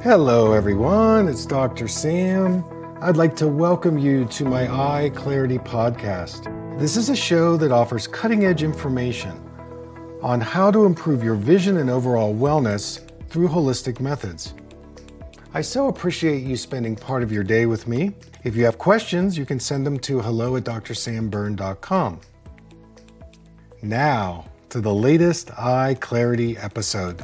Hello everyone, it's Dr. Sam. I'd like to welcome you to my EyeClarity podcast. This is a show that offers cutting-edge information on how to improve your vision and overall wellness through holistic methods. I so appreciate you spending part of your day with me. If you have questions, you can send them to hello@drsamberne.com. Now, to the latest EyeClarity episode.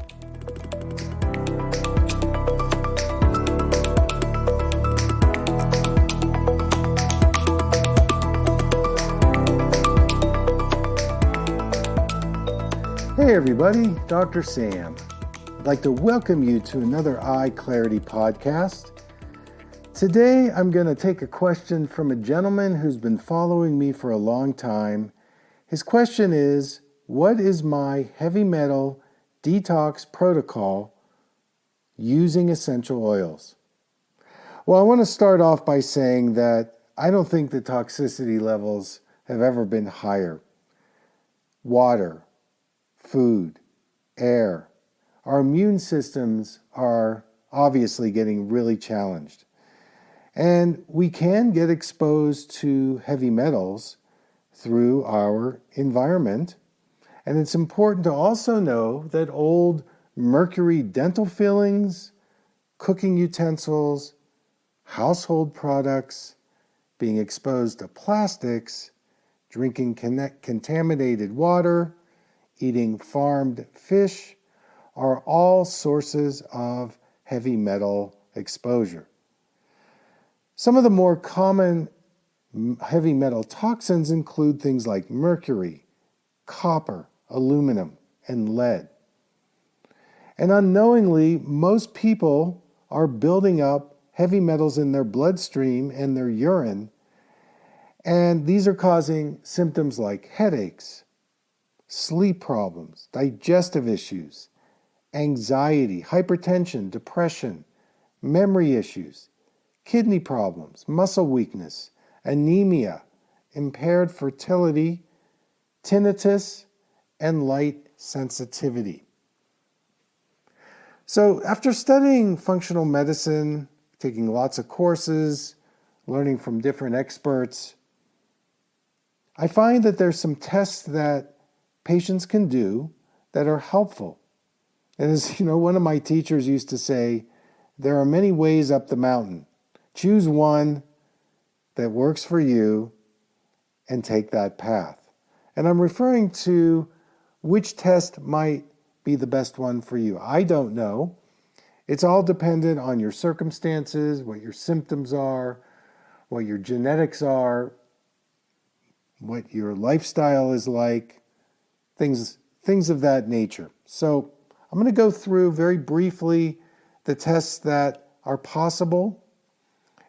Hey everybody, Dr. Sam. I'd like to welcome you to another EyeClarity podcast. Today I'm going to take a question from a gentleman who's been following me for a long time. His question is, what is my heavy metal detox protocol using essential oils? Well, I want to start off by saying that I don't think the toxicity levels have ever been higher. Water, food, air. Our immune systems are obviously getting really challenged. And we can get exposed to heavy metals through our environment. And it's important to also know that old mercury dental fillings, cooking utensils, household products, being exposed to plastics, drinking contaminated water, eating farmed fish are all sources of heavy metal exposure. Some of the more common heavy metal toxins include things like mercury, copper, aluminum, and lead. And unknowingly, most people are building up heavy metals in their bloodstream and their urine, and these are causing symptoms like headaches, sleep problems, digestive issues, anxiety, hypertension, depression, memory issues, kidney problems, muscle weakness, anemia, impaired fertility, tinnitus, and light sensitivity. So after studying functional medicine, taking lots of courses, learning from different experts, I find that there's some tests that patients can do that are helpful. And as you know, one of my teachers used to say, there are many ways up the mountain. Choose one that works for you and take that path. And I'm referring to which test might be the best one for you. I don't know. It's all dependent on your circumstances, what your symptoms are, what your genetics are, what your lifestyle is like. Things of that nature. So I'm going to go through very briefly the tests that are possible,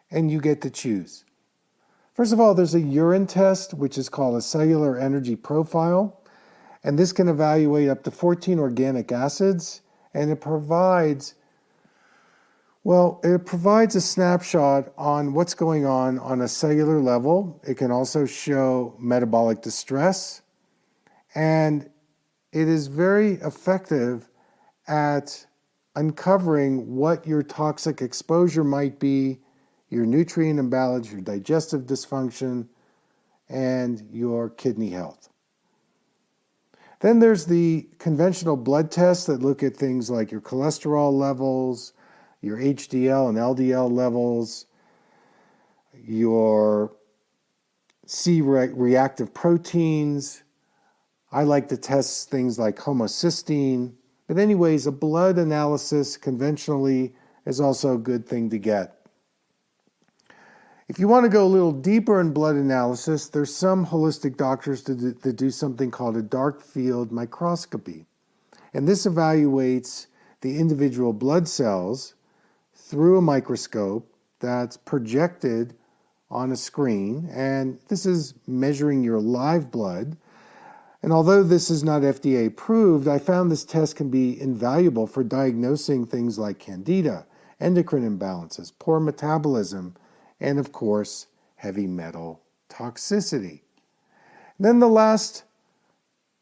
and you get to choose. First of all, there's a urine test, which is called a cellular energy profile, and this can evaluate up to 14 organic acids, and it provides a snapshot on what's going on a cellular level. It can also show metabolic distress, and it is very effective at uncovering what your toxic exposure might be, your nutrient imbalance, your digestive dysfunction, and your kidney health. Then there's the conventional blood tests that look at things like your cholesterol levels, your HDL and LDL levels, your C-reactive proteins. I like to test things like homocysteine. But anyways, a blood analysis conventionally is also a good thing to get. If you want to go a little deeper in blood analysis, there's some holistic doctors that do something called a dark field microscopy. And this evaluates the individual blood cells through a microscope that's projected on a screen. And this is measuring your live blood. And although this is not FDA approved, I found this test can be invaluable for diagnosing things like candida, endocrine imbalances, poor metabolism, and of course, heavy metal toxicity. And then the last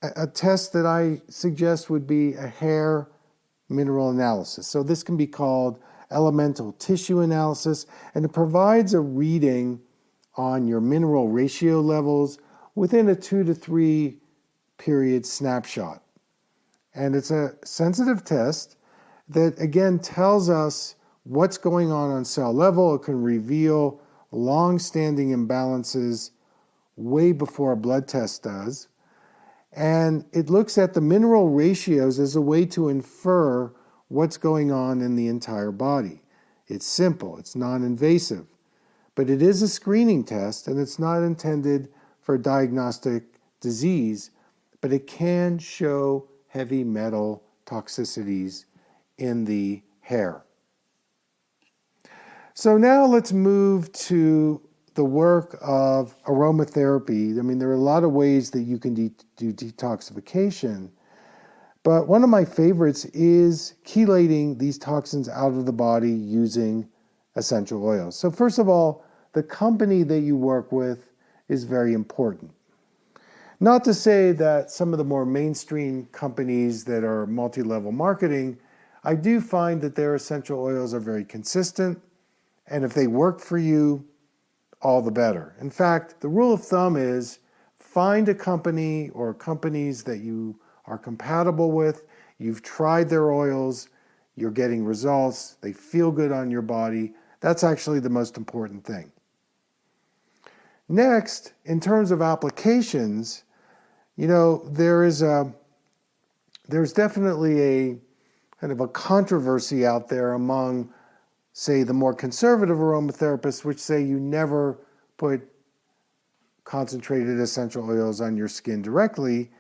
a test that I suggest would be a hair mineral analysis. So this can be called elemental tissue analysis, and it provides a reading on your mineral ratio levels within a 2 to 3 period snapshot. And it's a sensitive test that again tells us what's going on cell level. It can reveal long-standing imbalances way before a blood test does. And it looks at the mineral ratios as a way to infer what's going on in the entire body. It's simple, it's non-invasive, but it is a screening test and it's not intended for diagnostic disease, but it can show heavy metal toxicities in the hair. So now let's move to the work of aromatherapy. I mean, there are a lot of ways that you can do detoxification, but one of my favorites is chelating these toxins out of the body using essential oils. So first of all, the company that you work with is very important. Not to say that some of the more mainstream companies that are multi-level marketing, I do find that their essential oils are very consistent, and if they work for you, all the better. In fact, the rule of thumb is find a company or companies that you are compatible with, you've tried their oils, you're getting results, they feel good on your body. That's actually the most important thing. Next, in terms of applications, there's definitely a kind of a controversy out there among, say, the more conservative aromatherapists, which say you never put concentrated essential oils on your skin directly.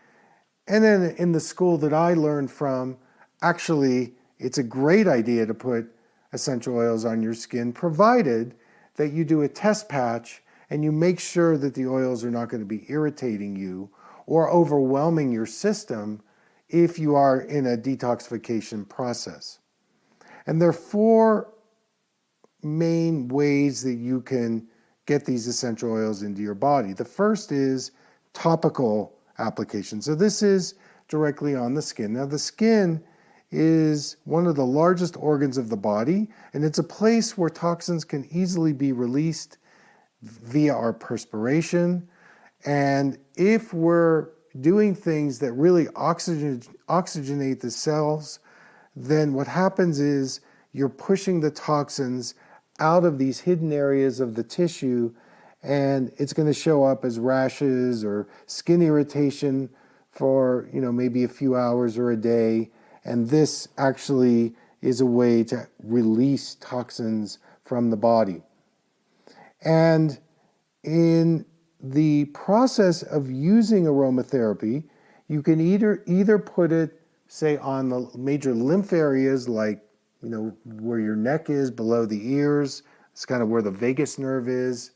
And then in the school that I learned from, actually, it's a great idea to put essential oils on your skin, provided that you do a test patch and you make sure that the oils are not going to be irritating you or overwhelming your system if you are in a detoxification process. And there are 4 main ways that you can get these essential oils into your body. The first is topical application. So this is directly on the skin. Now the skin is one of the largest organs of the body, and it's a place where toxins can easily be released via our perspiration. And if we're doing things that really oxygenate the cells, then what happens is you're pushing the toxins out of these hidden areas of the tissue, and it's going to show up as rashes or skin irritation for maybe a few hours or a day. And this actually is a way to release toxins from the body. And in the process of using aromatherapy, you can either put it, say, on the major lymph areas like where your neck is, below the ears. It's kind of where the vagus nerve is.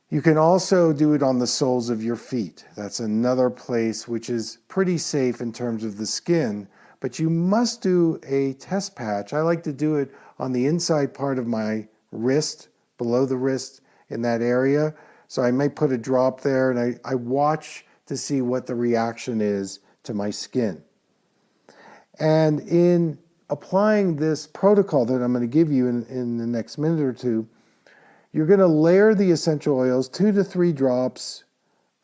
You can also do it on the soles of your feet. That's another place which is pretty safe in terms of the skin, but you must do a test patch. I like to do it on the inside part of my wrist, below the wrist in that area. So I may put a drop there, and I watch to see what the reaction is to my skin. And in applying this protocol that I'm going to give you in the next minute or two, you're going to layer the essential oils, 2 to 3 drops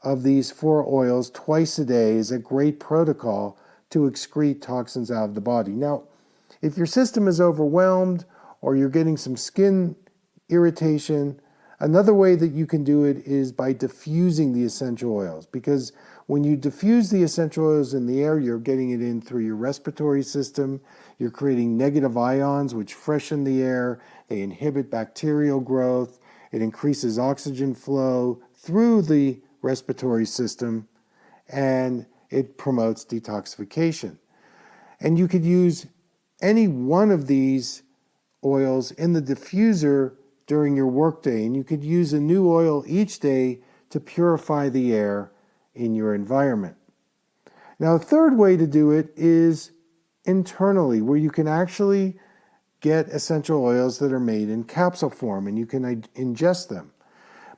of these 4 oils twice a day is a great protocol to excrete toxins out of the body. Now, if your system is overwhelmed or you're getting some skin irritation, another way that you can do it is by diffusing the essential oils, because when you diffuse the essential oils in the air, you're getting it in through your respiratory system. You're creating negative ions, which freshen the air. They inhibit bacterial growth. It increases oxygen flow through the respiratory system, and it promotes detoxification. And you could use any one of these oils in the diffuser during your workday, and you could use a new oil each day to purify the air in your environment. Now, a third way to do it is internally, where you can actually get essential oils that are made in capsule form, and you can ingest them.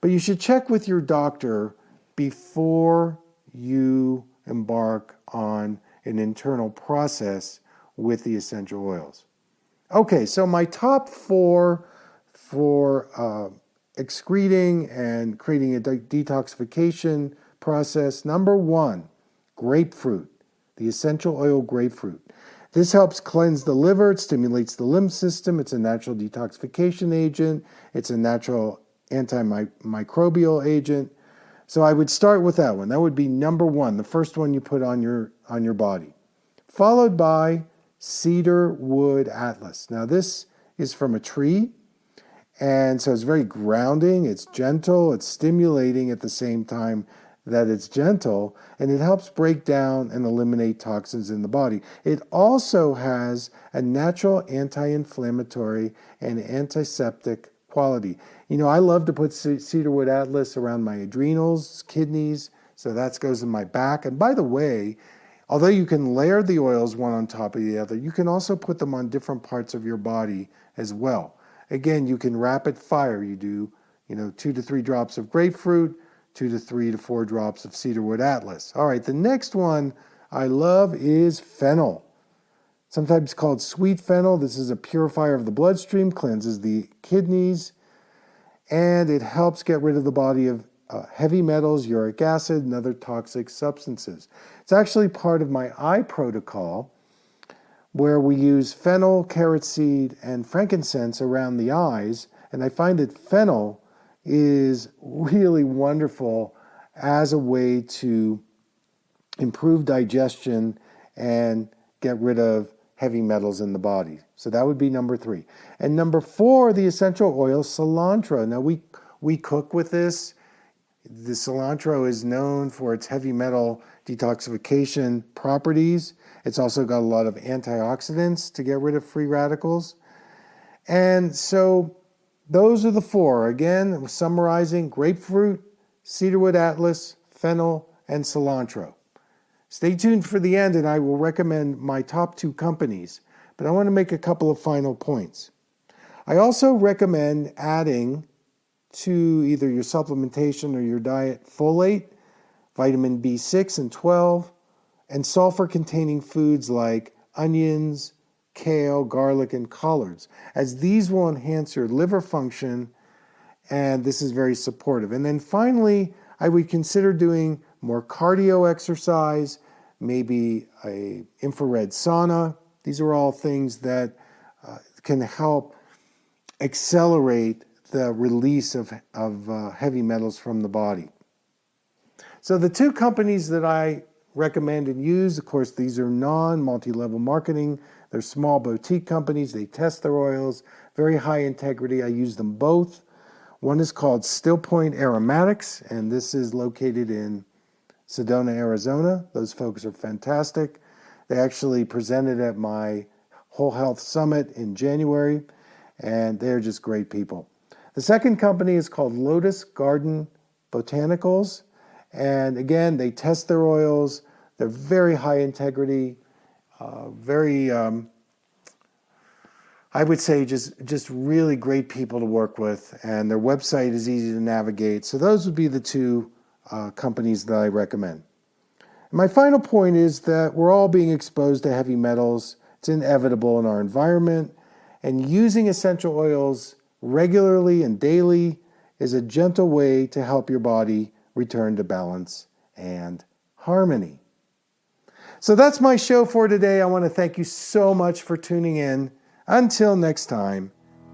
But you should check with your doctor before you embark on an internal process with the essential oils. Okay, so my top 4 for excreting and creating a detoxification process. Number 1, grapefruit, the essential oil grapefruit. This helps cleanse the liver, it stimulates the lymph system, it's a natural detoxification agent, it's a natural antimicrobial agent. So I would start with that one. That would be number 1, the first one you put on your body. Followed by cedar wood atlas. Now this is from a tree, and so it's very grounding, it's gentle, it's stimulating at the same time that it's gentle, and it helps break down and eliminate toxins in the body. It also has a natural anti-inflammatory and antiseptic quality. You know, I love to put cedarwood atlas around my adrenals, kidneys, so that goes in my back. And by the way, although you can layer the oils one on top of the other, you can also put them on different parts of your body as well. Again, you can rapid fire. You do, 2 to 3 drops of grapefruit, 2 to 3 to 4 drops of cedarwood atlas. All right, the next one I love is fennel. Sometimes called sweet fennel. This is a purifier of the bloodstream, cleanses the kidneys, and it helps get rid of the body of heavy metals, uric acid, and other toxic substances. It's actually part of my eye protocol, where we use fennel, carrot seed, and frankincense around the eyes, and I find that fennel is really wonderful as a way to improve digestion and get rid of heavy metals in the body. So that would be number 3. And number 4, the essential oil cilantro. Now we cook with this. The cilantro is known for its heavy metal detoxification properties. It's also got a lot of antioxidants to get rid of free radicals. And so those are the 4. Again, summarizing: grapefruit, cedarwood atlas, fennel, and cilantro. Stay tuned for the end, and I will recommend my top 2 companies. But I want to make a couple of final points. I also recommend adding to either your supplementation or your diet folate, vitamin B6 and 12, and sulfur-containing foods like onions, kale, garlic, and collards, as these will enhance your liver function, and this is very supportive. And then finally, I would consider doing more cardio exercise, maybe an infrared sauna. These are all things that can help accelerate the release of heavy metals from the body. So the 2 companies that I recommend and use, of course, these are non-multi-level marketing. They're small boutique companies. They test their oils, very high integrity. I use them both. One is called Still Point Aromatics, and this is located in Sedona, Arizona. Those folks are fantastic. They actually presented at my Whole Health Summit in January, and they're just great people. The second company is called Lotus Garden Botanicals, and again, they test their oils. They're very high integrity, very, I would say, just really great people to work with, and their website is easy to navigate. So those would be the 2 companies that I recommend. And my final point is that we're all being exposed to heavy metals. It's inevitable in our environment, and using essential oils regularly and daily is a gentle way to help your body return to balance and harmony. So that's my show for today. I want to thank you so much for tuning in. Until next time,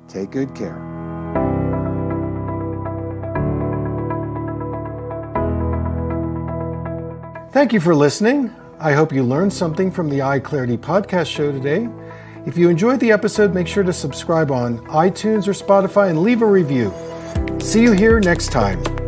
take good care. Thank you for listening. I hope you learned something from the EyeClarity podcast show today. If you enjoyed the episode, make sure to subscribe on iTunes or Spotify and leave a review. See you here next time.